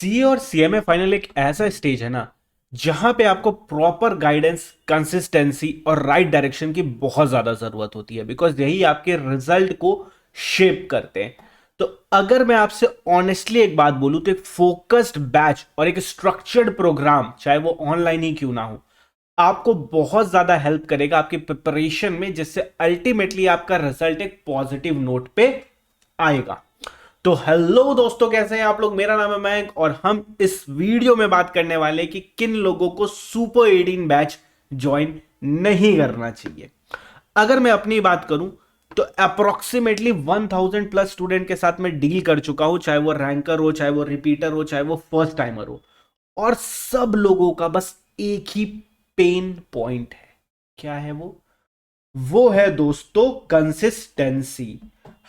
CA और CMA final एक ऐसा स्टेज है ना जहां पे आपको प्रॉपर गाइडेंस, कंसिस्टेंसी और राइट डायरेक्शन की बहुत ज्यादा जरूरत होती है, बिकॉज यही आपके रिजल्ट को शेप करते हैं। तो अगर मैं आपसे ऑनेस्टली एक बात बोलूं तो एक फोकस्ड बैच और एक स्ट्रक्चर्ड प्रोग्राम, चाहे वो ऑनलाइन ही क्यों ना हो, आपको बहुत ज्यादा हेल्प करेगा आपकी प्रिपरेशन में, जिससे अल्टीमेटली आपका रिजल्ट एक पॉजिटिव नोट पे आएगा। तो हेलो दोस्तों, कैसे हैं आप लोग। मेरा नाम है मयंक और हम इस वीडियो में बात करने वाले हैं कि किन लोगों को सुपर 18 बैच ज्वाइन नहीं करना चाहिए। अगर मैं अपनी बात करूं तो अप्रोक्सीमेटली 1000 प्लस स्टूडेंट के साथ मैं डील कर चुका हूं, चाहे वो रैंकर हो, चाहे वो रिपीटर हो, चाहे वो फर्स्ट टाइमर हो। और सब लोगों का बस एक ही पेन पॉइंट है। क्या है वो है दोस्तों कंसिस्टेंसी।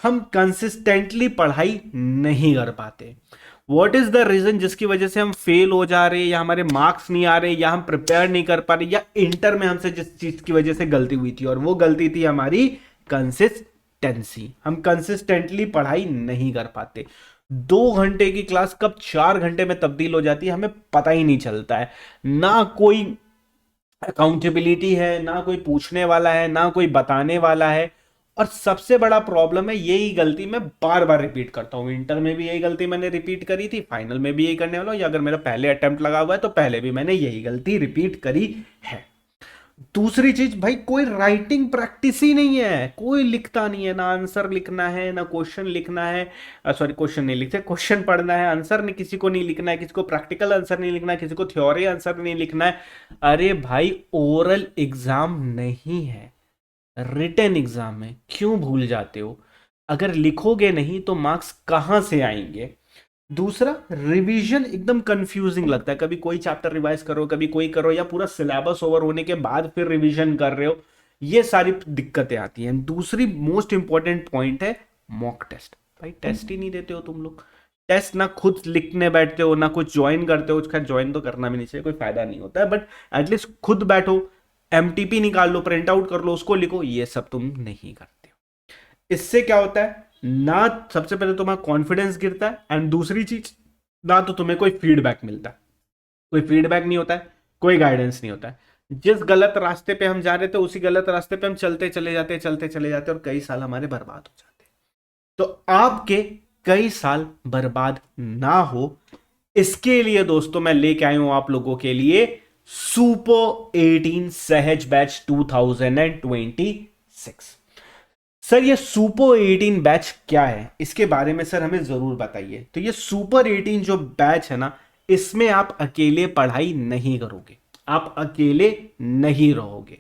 हम कंसिस्टेंटली पढ़ाई नहीं कर पाते। व्हाट इज द रीजन जिसकी वजह से हम फेल हो जा रहे हैं, या हमारे मार्क्स नहीं आ रहे, या हम प्रिपेयर नहीं कर पा रहे, या इंटर में हमसे जिस चीज की वजह से गलती हुई थी, और वो गलती थी हमारी कंसिस्टेंसी। हम कंसिस्टेंटली पढ़ाई नहीं कर पाते। 2 घंटे की क्लास कब 4 घंटे में तब्दील हो जाती है हमें पता ही नहीं चलता है। ना कोई अकाउंटेबिलिटी है, ना कोई पूछने वाला है, ना कोई बताने वाला है। और सबसे बड़ा प्रॉब्लम है, यही गलती मैं बार बार रिपीट करता हूं। इंटर में भी यही गलती मैंने रिपीट करी थी, फाइनल में भी यही करने वाला हूं, या अगर मेरा पहले अटेम्प्ट लगा हुआ है तो पहले भी मैंने यही गलती रिपीट करी है। दूसरी चीज भाई, कोई राइटिंग प्रैक्टिस ही नहीं है। कोई लिखता नहीं है, ना आंसर लिखना है, ना क्वेश्चन लिखना है। सॉरी, क्वेश्चन नहीं लिखते, क्वेश्चन पढ़ना है। आंसर नहीं, किसी को नहीं लिखना है, किसी को प्रैक्टिकल आंसर नहीं लिखना है, किसी को थ्योरी आंसर नहीं लिखना है। अरे भाई, ओरल एग्जाम नहीं है, रिटन एग्जाम है। क्यों भूल जाते हो? अगर लिखोगे नहीं तो मार्क्स कहां से आएंगे? दूसरा, रिवीजन एकदम कंफ्यूजिंग लगता है। कभी कोई चैप्टर रिवाइज करो, कभी कोई करो, या पूरा सिलेबस ओवर होने के बाद फिर रिवीजन कर रहे हो। ये सारी दिक्कतें आती हैं। दूसरी मोस्ट इंपॉर्टेंट पॉइंट है मॉक टेस्ट। भाई टेस्ट ही नहीं देते हो तुम लोग। टेस्ट ना खुद लिखने बैठते हो, ना कुछ ज्वाइन करते हो। खैर ज्वाइन तो करना भी नहीं चाहिए, कोई फायदा नहीं होता है, बट एटलीस्ट खुद बैठो, एमटीपी निकाल लो, प्रिंट आउट कर लो, उसको लिखो। ये सब तुम नहीं करते हो। इससे क्या होता है ना, सबसे पहले तुम्हारा कॉन्फिडेंस गिरता है, एंड दूसरी चीज, ना तो तुम्हें कोई फीडबैक मिलता है। कोई फीडबैक नहीं होता है, कोई गाइडेंस नहीं होता है। जिस गलत रास्ते पे हम जा रहे थे उसी गलत रास्ते पे हम चलते चले जाते, चलते चले जाते, और कई साल हमारे बर्बाद हो जाते। तो आपके कई साल बर्बाद ना हो, इसके लिए दोस्तों मैं लेके आया हूं आप लोगों के लिए सुपर 18 सहज बैच 2026। सर, ये सुपर 18 बैच क्या है, इसके बारे में सर हमें जरूर बताइए। तो ये सुपर 18 जो बैच है ना, इसमें आप अकेले पढ़ाई नहीं करोगे, आप अकेले नहीं रहोगे।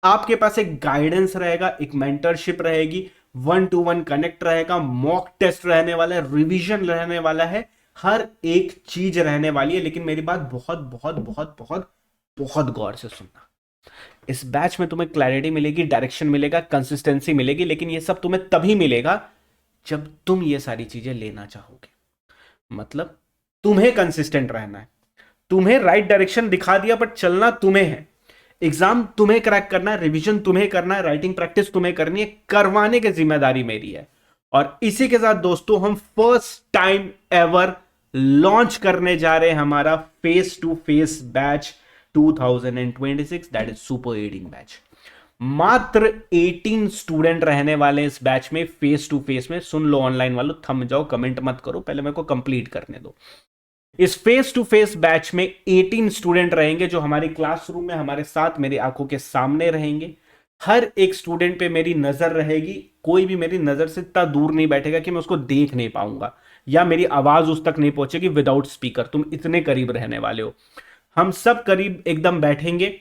आपके पास एक गाइडेंस रहेगा, एक मेंटरशिप रहेगी, 1 to 1 कनेक्ट रहेगा, मॉक टेस्ट रहने वाला है, रिवीजन रहने वाला है, हर एक चीज रहने वाली है। लेकिन मेरी बात बहुत बहुत बहुत बहुत बहुत गौर से सुनना। इस बैच में तुम्हें क्लैरिटी मिलेगी, डायरेक्शन मिलेगा, कंसिस्टेंसी मिलेगी, लेकिन ये सब तुम्हें तभी मिलेगा जब तुम ये सारी चीजें लेना चाहोगे। मतलब तुम्हें कंसिस्टेंट रहना है, तुम्हें राइट डायरेक्शन दिखा दिया, बट चलना तुम्हें है। एग्जाम तुम्हें क्रैक करना है, रिवीजन तुम्हें करना है, राइटिंग प्रैक्टिस तुम्हें करनी है, करवाने की जिम्मेदारी मेरी है। और इसी के साथ दोस्तों, हम फर्स्ट टाइम एवर लॉन्च करने जा रहे हैं हमारा face to face batch 2026, that is super 18 batch. मात्र 18 स्टूडेंट रहने वाले इस बैच में, फेस टू फेस में। सुन लो ऑनलाइन वालों, थम जाओ, कमेंट मत करो, पहले मेरे को कंप्लीट करने दो। इस फेस टू फेस बैच में 18 स्टूडेंट रहेंगे जो हमारे क्लासरूम में हमारे साथ, मेरी आंखों के सामने रहेंगे। हर एक स्टूडेंट पे मेरी नजर रहेगी। कोई भी मेरी नजर से इतना दूर नहीं बैठेगा कि मैं उसको देख नहीं पाऊंगा, या मेरी आवाज उस तक नहीं पहुंचेगी विदाउट स्पीकर। तुम इतने करीब रहने वाले हो। हम सब करीब एकदम बैठेंगे,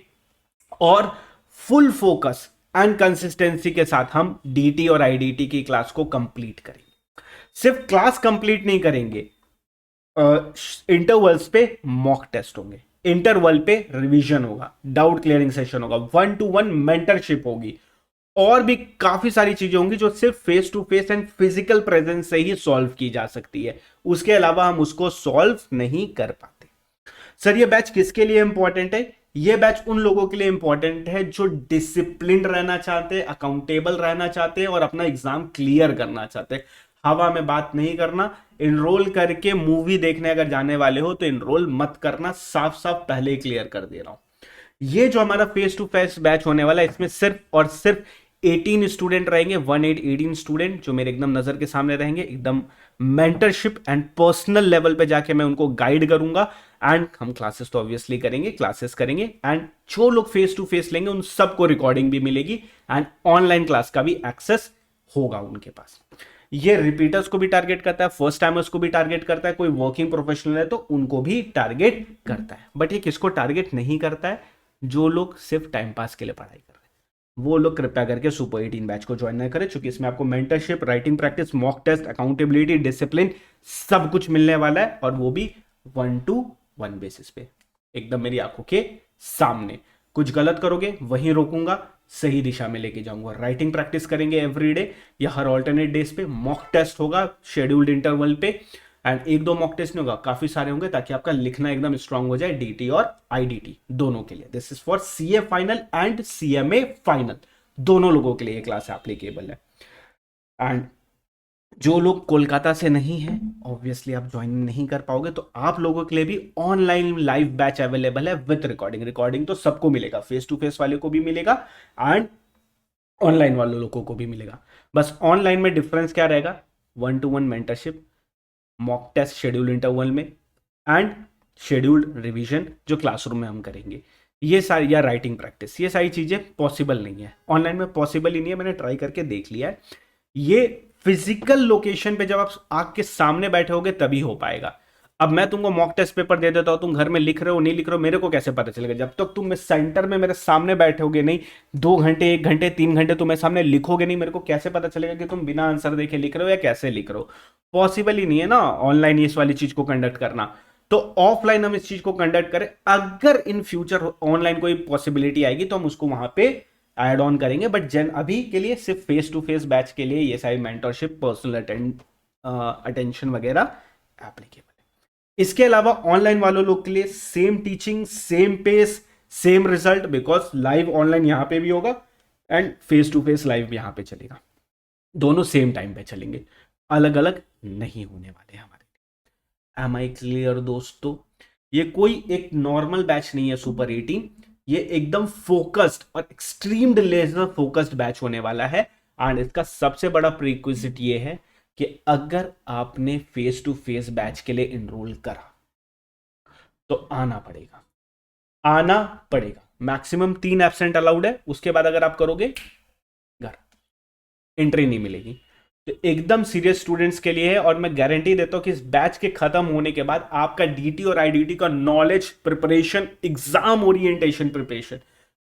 और फुल फोकस एंड कंसिस्टेंसी के साथ हम डीटी और आईडीटी की क्लास को कंप्लीट करेंगे। सिर्फ क्लास कंप्लीट नहीं करेंगे, इंटरवल्स पे मॉक टेस्ट होंगे, इंटरवल पे रिवीजन होगा, डाउट क्लियरिंग सेशन होगा, 1 to 1 मेंटरशिप होगी, और भी काफी सारी चीजें होंगी जो सिर्फ face to face and physical presence से ही सॉल्व की जा सकती है। उसके अलावा हम उसको सॉल्व नहीं कर पाते। सर, ये बैच किसके लिए इंपॉर्टेंट है? ये बैच उन लोगों के लिए इंपॉर्टेंट है जो डिसिप्लिन रहना चाहते हैं, अकाउंटेबल रहना चाहते हैं, और अपना एग्जाम क्लियर करना चाहते हैं। हवा में बात नहीं करना। इनरोल करके मूवी देखने अगर जाने वाले हो तो इनरोल मत करना, साफ साफ पहले ही क्लियर कर दे रहा हूं। ये जो हमारा फेस टू फेस बैच होने वाला है, इसमें सिर्फ और सिर्फ 18 स्टूडेंट रहेंगे, 18 स्टूडेंट जो मेरे एकदम नजर के सामने रहेंगे। एकदम मेंटरशिप एंड पर्सनल लेवल पे जाके मैं उनको गाइड करूंगा। एंड हम क्लासेस तो ऑब्वियसली करेंगे, क्लासेस करेंगे, एंड जो लोग फेस टू फेस लेंगे उन सबको रिकॉर्डिंग भी मिलेगी एंड ऑनलाइन क्लास का भी एक्सेस होगा उनके पास। ये रिपीटर्स को भी टारगेट करता है, फर्स्ट टाइमर्स को भी टारगेट करता है, कोई वर्किंग प्रोफेशनल है तो उनको भी टारगेट करता है। बट ये किसको टारगेट नहीं करता है? जो लोग सिर्फ टाइम पास के लिए पढ़ाई कर रहे हैं, वो लोग कृपया करके सुपर 18 बैच को ज्वाइन ना करें, क्योंकि इसमें आपको mentorship, writing practice, mock test, accountability, discipline सब कुछ मिलने वाला है, और वो भी 1-to-1 बेसिस पे, एकदम मेरी आंखों के सामने। कुछ गलत करोगे वहीं रोकूंगा, सही दिशा में लेके जाऊंगा। राइटिंग प्रैक्टिस करेंगे एवरीडे या हर ऑल्टरनेट डेज पे, मॉक टेस्ट होगा शेड्यूल्ड इंटरवल पे, एंड 1-2 मॉक टेस्ट नहीं होगा, काफी सारे होंगे, ताकि आपका लिखना एकदम स्ट्रांग हो जाए डीटी और आईडीटी दोनों के लिए। This is for CA final and CMA final, दोनों लोगों के लिए ये क्लास एप्लीकेबल है। एंड जो लोग कोलकाता से नहीं है, ऑब्वियसली आप ज्वाइन नहीं कर पाओगे, तो आप लोगों के लिए भी ऑनलाइन लाइव बैच अवेलेबल है विद रिकॉर्डिंग। रिकॉर्डिंग तो सबको मिलेगा, फेस टू फेस वाले को भी मिलेगा एंड ऑनलाइन वाले लोगों को भी मिलेगा। बस ऑनलाइन में डिफरेंस क्या रहेगा? 1-to-1 mentorship, mock test schedule interval में, एंड शेड्यूल्ड रिवीजन जो क्लासरूम में हम करेंगे, ये सारी, या राइटिंग प्रैक्टिस, ये सारी चीजें पॉसिबल नहीं है ऑनलाइन में, पॉसिबल ही नहीं है। मैंने ट्राई करके देख लिया है। ये फिजिकल लोकेशन पे जब आप आग के सामने बैठे होगे तभी हो पाएगा। अब मैं तुमको मॉक टेस्ट पेपर दे देता हूं, तुम घर में लिख रहे हो नहीं लिख रहे हो, मेरे को कैसे पता चलेगा? जब तक तुम सेंटर में मेरे सामने बैठोगे नहीं, 2 घंटे 1 घंटे 3 घंटे तुम मेरे सामने लिखोगे नहीं, मेरे को कैसे पता चलेगा कि तुम बिना आंसर देखे लिख रहे हो या कैसे लिख रहे हो? पॉसिबल ही नहीं है ना ऑनलाइन इस वाली चीज को कंडक्ट करना। तो ऑफलाइन हम इस चीज को कंडक्ट करें, अगर इन फ्यूचर ऑनलाइन कोई पॉसिबिलिटी आएगी तो हम उसको वहां पे ऐड ऑन करेंगे। बट अभी के लिए सिर्फ फेस टू फेस बैच के लिए ये सारी मेंटरशिप, पर्सनल अटेंशन वगैरह एप्लीकेबल है। इसके अलावा ऑनलाइन वालों लोग के लिए same teaching, same pace, same result, because live online यहां पे भी होगा and face to face live यहां पे चलेगा, दोनों सेम टाइम पे चलेंगे, अलग अलग नहीं होने वाले हमारे। एम आई क्लियर दोस्तों? ये कोई एक नॉर्मल बैच नहीं है सुपर 18, ये एकदम फोकस्ड और एक्सट्रीम लेजर फोकस्ड बैच होने वाला है। एंड इसका सबसे बड़ा प्रीक्विजिट ये है कि अगर आपने फेस टू फेस बैच के लिए इनरोल करा तो आना पड़ेगा, आना पड़ेगा। मैक्सिमम 3 एब्सेंट अलाउड है, उसके बाद अगर आप करोगे घर, एंट्री नहीं मिलेगी। तो एकदम सीरियस स्टूडेंट्स के लिए है, और मैं गारंटी देता हूं कि इस बैच के खत्म होने के बाद आपका डीटी और आईडीटी का knowledge preparation, exam orientation preparation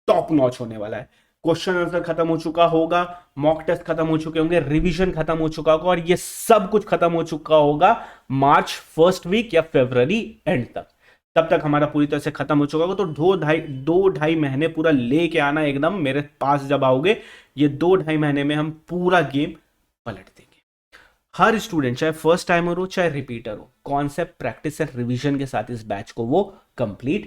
top notch होने वाला है। क्वेश्चन आंसर खत्म हो चुका होगा, मॉक टेस्ट खत्म हो चुके होंगे, रिवीजन खत्म हो चुका होगा, और ये सब कुछ खत्म हो चुका होगा मार्च फर्स्ट वीक या फरवरी एंड तक। तब तक हमारा पूरी तरह से खत्म हो चुका होगा। तो 2-2.5 महीने पूरा लेके आना एकदम मेरे पास जब आओगे, ये 2-2.5 महीने में हम पूरा गेम पलट देंगे। हर स्टूडेंट, चाहे फर्स्ट टाइमर हो चाहे रिपीटर हो, कॉन्सेप्ट, प्रैक्टिस एंड रिवीजन के साथ इस बैच को वो कंप्लीट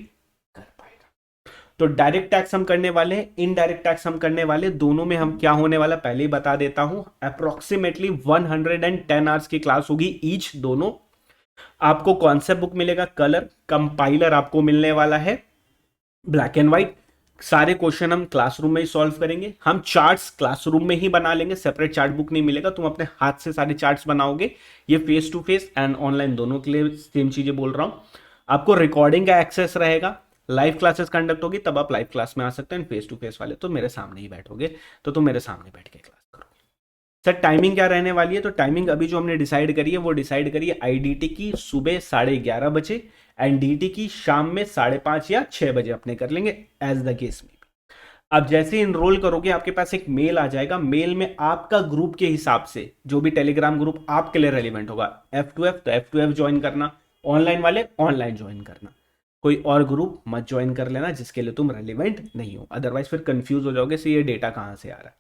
कर पाएगा। तो डायरेक्ट टैक्स हम करने वाले हैं, इनडायरेक्ट टैक्स हम करने वाले, दोनों में हम क्या होने वाला पहले ही बता देता हूं। अप्रोक्सीमेटली 110 आवर्स की क्लास होगी ईच, दोनों। आपको कॉन्सेप्ट बुक मिलेगा, कलर कंपाइलर आपको मिलने वाला है, ब्लैक एंड व्हाइट। सारे क्वेश्चन हम क्लासरूम में ही सॉल्व करेंगे। हम चार्ट्स क्लासरूम में ही बना लेंगे, सेपरेट चार्ट बुक नहीं मिलेगा, तुम अपने हाथ से सारे चार्ट्स बनाओगे। ये face to face and online दोनों के लिए सेम चीजें बोल रहा हूं। आपको रिकॉर्डिंग का एक्सेस रहेगा, लाइव क्लासेस कंडक्ट होगी तब आप लाइव क्लास में आ सकते हैं। फेस टू फेस वाले तो मेरे सामने ही बैठोगे, तो तुम मेरे सामने बैठ के क्लास करोगे। सर टाइमिंग क्या रहने वाली है? तो टाइमिंग अभी जो हमने डिसाइड करी है वो डिसाइड करिए आईडीटी की सुबह 11:30 बजे एंड डीटी की शाम में 5:30 या 6 बजे अपने कर लेंगे, एज द केस में। अब जैसे इनरोल करोगे आपके पास एक मेल आ जाएगा, मेल में आपका ग्रुप के हिसाब से जो भी टेलीग्राम ग्रुप आपके लिए रेलिवेंट होगा, F2F तो F2F ज्वाइन करना, ऑनलाइन वाले ऑनलाइन ज्वाइन करना, कोई और ग्रुप मत ज्वाइन कर लेना जिसके लिए तुम रेलिवेंट नहीं हो, अदरवाइज फिर कंफ्यूज हो जाओगे से ये डेटा कहां से आ रहा है।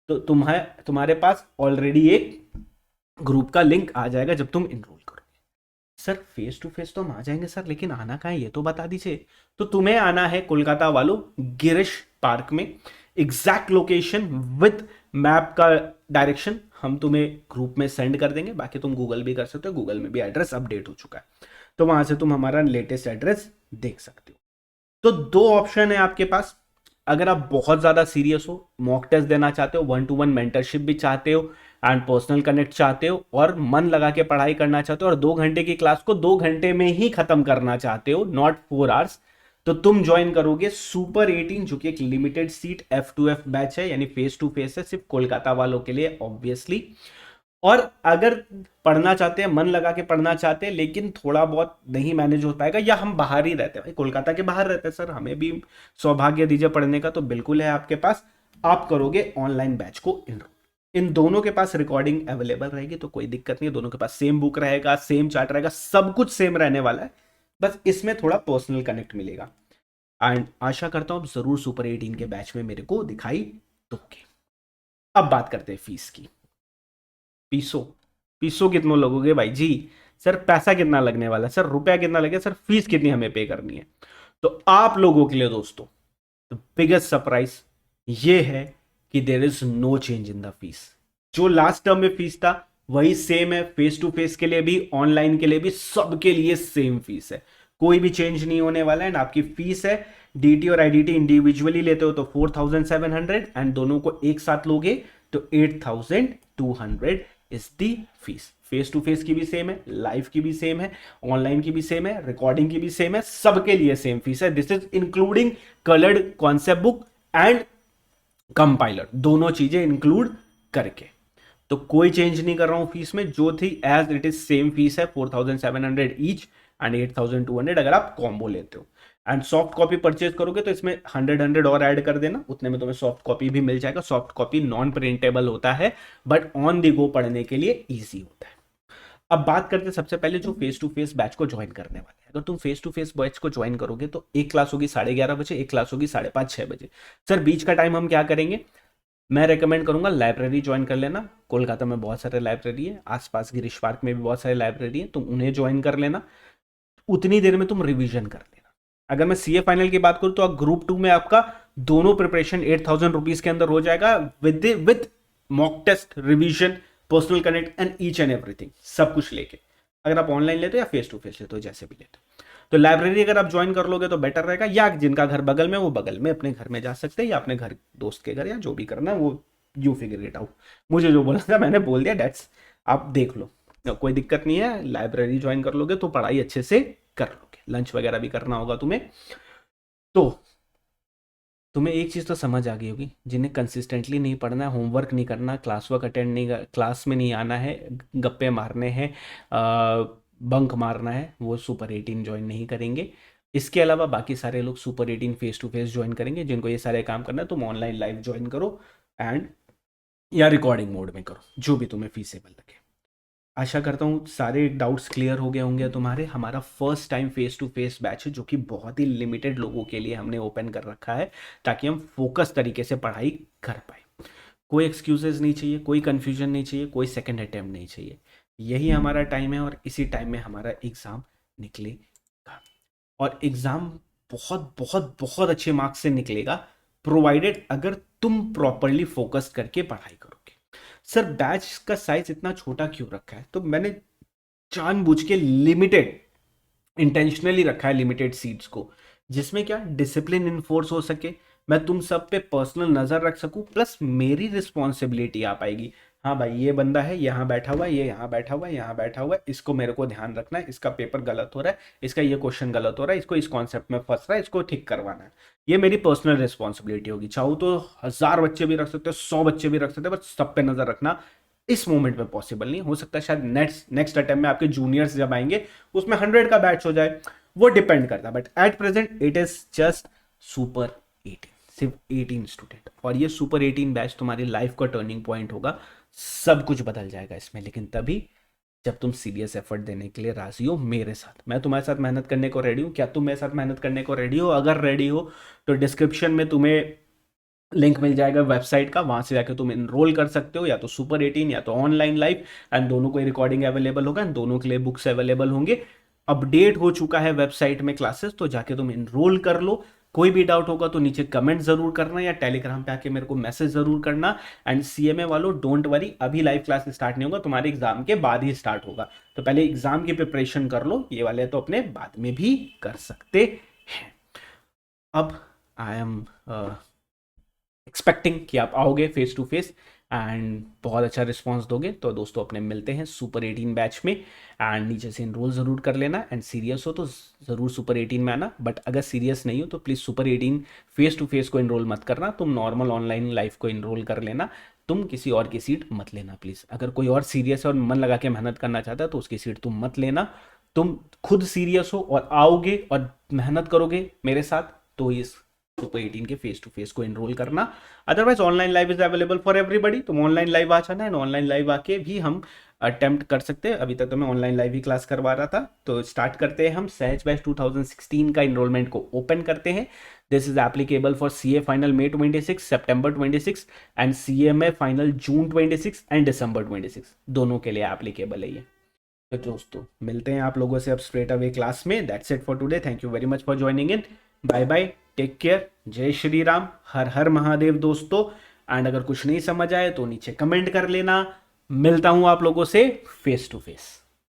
तो तुम्हारे पास ऑलरेडी एक ग्रुप का लिंक आ जाएगा जब तुम इनरोल करोगे। सर फेस टू फेस तो हम आ जाएंगे सर, लेकिन आना कहाँ है ये तो बता दीजिए। तो तुम्हें आना है कोलकाता वालों गिरीश पार्क में, एग्जैक्ट लोकेशन विद मैप का डायरेक्शन हम तुम्हें ग्रुप में सेंड कर देंगे, बाकी तुम गूगल भी कर सकते हो, गूगल में भी एड्रेस अपडेट हो चुका है, तो वहां से तुम हमारा लेटेस्ट एड्रेस देख सकते हो। तो दो ऑप्शन है आपके पास। अगर आप बहुत ज्यादा सीरियस हो, मॉक टेस्ट देना चाहते हो, 1-to-1 मेंटरशिप भी चाहते हो एंड पर्सनल कनेक्ट चाहते हो, और मन लगा के पढ़ाई करना चाहते हो, और 2 घंटे की क्लास को 2 घंटे में ही खत्म करना चाहते हो, नॉट 4 आवर्स, तो तुम ज्वाइन करोगे सुपर 18, जो कि एक लिमिटेड सीट F2F बैच है, यानी फेस टू फेस है, सिर्फ कोलकाता वालों के लिए ऑब्वियसली। और अगर पढ़ना चाहते हैं, मन लगा के पढ़ना चाहते हैं, लेकिन थोड़ा बहुत नहीं मैनेज हो पाएगा, या हम बाहर ही रहते हैं, भाई कोलकाता के बाहर रहते हैं सर, हमें भी सौभाग्य दीजिए पढ़ने का, तो बिल्कुल है आपके पास, आप करोगे ऑनलाइन बैच को इनरोल। इन दोनों के पास रिकॉर्डिंग अवेलेबल रहेगी, तो कोई दिक्कत नहीं है, दोनों के पास सेम बुक रहेगा, सेम चार्ट रहेगा, सब कुछ सेम रहने वाला है, बस इसमें थोड़ा पर्सनल कनेक्ट मिलेगा। एंड आशा करता हूं आप जरूर सुपर 18 के बैच में मेरे को दिखाई दोगे। अब बात करते हैं फीस की। पीसो पीसो कितनों लगोगे भाई जी? सर पैसा कितना लगने वाला है सर, रुपया कितना लगेगा सर, फीस कितनी हमें पे करनी है? तो आप लोगों के लिए दोस्तों द बिगेस्ट सरप्राइज ये है कि there is no change in the fees. जो लास्ट टर्म में फीस था वही सेम है, फेस टू फेस के लिए भी, ऑनलाइन के लिए भी, सबके लिए सेम फीस है, कोई भी चेंज नहीं होने वाला है। एंड आपकी फीस है, डीटी और आईडीटी इंडिविजुअली लेते हो तो 4700, एंड दोनों को एक साथ लोगे तो 8200 is the fees. Face to face की भी सेम है, लाइव की भी सेम है, ऑनलाइन की भी सेम है, रिकॉर्डिंग की भी सेम है, सबके लिए सेम फीस है। This is including coloured concept book and compiler, दोनों चीजें इंक्लूड करके। तो कोई चेंज नहीं कर रहा हूं फीस में, जो थी as it is same fees है, 4700 ईच एंड 8200 अगर आप कॉम्बो लेते हो। एंड सॉफ्ट कॉपी परचेज करोगे तो इसमें 100 और ऐड कर देना, उतने में तुम्हें सॉफ्ट कॉपी भी मिल जाएगा। सॉफ्ट कॉपी नॉन प्रिंटेबल होता है, बट ऑन द गो पढ़ने के लिए ईजी होता है। अब बात करते हैं सबसे पहले जो फेस टू फेस बैच को ज्वाइन करने वाले हैं। अगर तुम फेस टू फेस बैच को ज्वाइन करोगे तो एक क्लास होगी 11:30 बजे, एक क्लास होगी 5:30-6 बजे। सर बीच का टाइम हम क्या करेंगे? मैं रेकमेंड करूंगा लाइब्रेरी ज्वाइन कर लेना, कोलकाता में बहुत सारे लाइब्रेरी है, आसपास गिरीश पार्क में भी बहुत सारे लाइब्रेरी है, तुम उन्हें ज्वाइन कर लेना। उतनी देर में तुम रिवीजन कर लेना। अगर मैं सीए फाइनल की बात करूं तो ग्रुप 2 में आपका दोनों प्रिपरेशन 8000 रुपीज के अंदर हो जाएगा, with mock test, revision, personal connect and each and everything, सब कुछ लेके। अगर आप ऑनलाइन लेते हो या फेस टू फेस लेते हो, जैसे भी लेते हो, तो लाइब्रेरी अगर आप ज्वाइन कर लोगे तो बेटर रहेगा, या जिनका घर बगल में वो बगल में अपने घर में जा सकते हैं, या अपने घर दोस्त के घर, या जो भी करना है वो यू फिगर इट आउट। मुझे जो बोलना था मैंने बोल दिया, डेट्स, आप देख लो, कोई दिक्कत नहीं है। लाइब्रेरी ज्वाइन कर लोगे तो पढ़ाई अच्छे से कर लोगे, लंच वगैरह भी करना होगा तुम्हें। तो तुम्हें एक चीज़ तो समझ आ गई होगी, जिन्हें कंसिस्टेंटली नहीं पढ़ना है, होमवर्क नहीं करना, क्लास वर्क अटेंड नहीं, क्लास में नहीं आना है, गप्पे मारने हैं, बंक मारना है, वो सुपर 18 ज्वाइन नहीं करेंगे। इसके अलावा बाकी सारे लोग super 18 face to face join करेंगे। जिनको ये सारे काम करना है तुम ऑनलाइन लाइव ज्वाइन करो, एंड या रिकॉर्डिंग मोड में करो, जो भी तुम्हें फीसेबल लगे। आशा करता हूँ सारे डाउट्स क्लियर हो गए होंगे तुम्हारे। हमारा first time face to face batch है, जो कि बहुत ही लिमिटेड लोगों के लिए हमने ओपन कर रखा है, ताकि हम फोकस तरीके से पढ़ाई कर पाए। कोई एक्सक्यूजेस नहीं चाहिए, कोई कन्फ्यूजन नहीं चाहिए, कोई सेकंड अटेम्प्ट नहीं चाहिए। यही हमारा टाइम है, और इसी टाइम में हमारा एग्ज़ाम निकलेगा, और एग्ज़ाम बहुत बहुत बहुत अच्छे मार्क्स से निकलेगा, प्रोवाइडेड अगर तुम प्रॉपरली फोकस करके पढ़ाई करोगे। सर बैच का साइज इतना छोटा क्यों रखा है? तो मैंने जानबूझ के लिमिटेड, इंटेंशनली रखा है लिमिटेड सीट्स को, जिसमें क्या डिसिप्लिन इन्फोर्स हो सके, मैं तुम सब पे पर्सनल नजर रख सकूं, प्लस मेरी रिस्पॉन्सिबिलिटी आ पाएगी। हाँ भाई ये बंदा है, यहाँ बैठा हुआ है, ये यहाँ बैठा हुआ है, यहाँ बैठा हुआ है, इसको मेरे को ध्यान रखना है, इसका पेपर गलत हो रहा है, इसका ये क्वेश्चन गलत हो रहा है, इसको इस कॉन्सेप्ट में फंस रहा है, इसको ठीक करवाना है। ये मेरी पर्सनल रिस्पॉन्सिबिलिटी होगी। चाहूँ तो 1000 बच्चे भी रख सकते हो, 100 बच्चे भी रख सकते हो, बट सब पे नजर रखना इस मोमेंट में पॉसिबल नहीं हो सकता। शायद नेक्स्ट अटेम्प्ट में आपके जूनियर्स जब आएंगे उसमें 100 का बैच हो जाए, वो डिपेंड करता है। But at present it is just super 18, सिर्फ 18 स्टूडेंट, और ये सुपर 18 बैच तुम्हारी लाइफ का टर्निंग पॉइंट होगा। सब कुछ बदल जाएगा इसमें, लेकिन तभी जब तुम सीरियस एफर्ट देने के लिए राजी हो मेरे साथ। मैं तुम्हारे साथ मेहनत करने को रेडी हूँ। क्या तुम मेरे साथ मेहनत करने को रेडी हो? अगर रेडी हो तो डिस्क्रिप्शन में तुम्हें लिंक मिल जाएगा वेबसाइट का, वहां से जाकर तुम इनरोल कर सकते हो, या तो सुपर 18 या तो ऑनलाइन लाइव, एंड दोनों को रिकॉर्डिंग अवेलेबल होगा, एंड दोनों के लिए बुक्स अवेलेबल होंगे। अपडेट हो चुका है वेबसाइट में क्लासेस, तो जाके तुम इनरोल कर लो। कोई भी डाउट होगा तो नीचे कमेंट जरूर करना या टेलीग्राम पे आके मेरे को मैसेज जरूर करना। एंड सीएमए वालों डोंट वरी, अभी लाइव क्लास स्टार्ट नहीं होगा, तुम्हारे एग्जाम के बाद ही स्टार्ट होगा। तो पहले एग्जाम की प्रिपरेशन कर लो, ये वाले तो अपने बाद में भी कर सकते हैं। अब आई एम एक्सपेक्टिंग कि आप आओगे फेस टू फेस एंड बहुत अच्छा रिस्पांस दोगे। तो दोस्तों अपने मिलते हैं सुपर 18 बैच में। एंड नीचे से इनरोल ज़रूर कर लेना, एंड सीरियस हो तो ज़रूर सुपर 18 में आना, बट अगर सीरियस नहीं हो तो please super 18 face to face को इनरोल मत करना, तुम नॉर्मल ऑनलाइन लाइफ को इनरोल कर लेना। तुम किसी और की सीट मत लेना प्लीज़। अगर कोई और सीरियस है और मन लगा के मेहनत करना चाहता है तो उसकी सीट तुम मत लेना। तुम खुद सीरियस हो और आओगे और मेहनत करोगे मेरे साथ तो इस सुपर 18 के फेस टू फेस को एनरोल करना। Otherwise online live is available for everybody, तुम ऑनलाइन लाइव आ जाना, एंड ऑनलाइन लाइव आके भी हम अटेम्प्ट कर सकते हैं। अभी तक तो मैं ऑनलाइन लाइव ही क्लास करवा रहा था। तो स्टार्ट करते हैं हम सहज बैच 2016 का इनरोलमेंट को ओपन करते हैं। This is applicable for CA final May 26, September 26 and CMA final June 26 and December 26, दोनों के लिए एप्लीकेबल है ये। तो दोस्तों मिलते हैं आप लोगों से अब स्ट्रेट अवे क्लास में। That's it for today, thank you very much for joining in, bye bye, take care, जय श्री राम, हर हर महादेव दोस्तों। एंड अगर कुछ नहीं समझ आए तो नीचे कमेंट कर लेना। मिलता हूं आप लोगों से फेस टू फेस।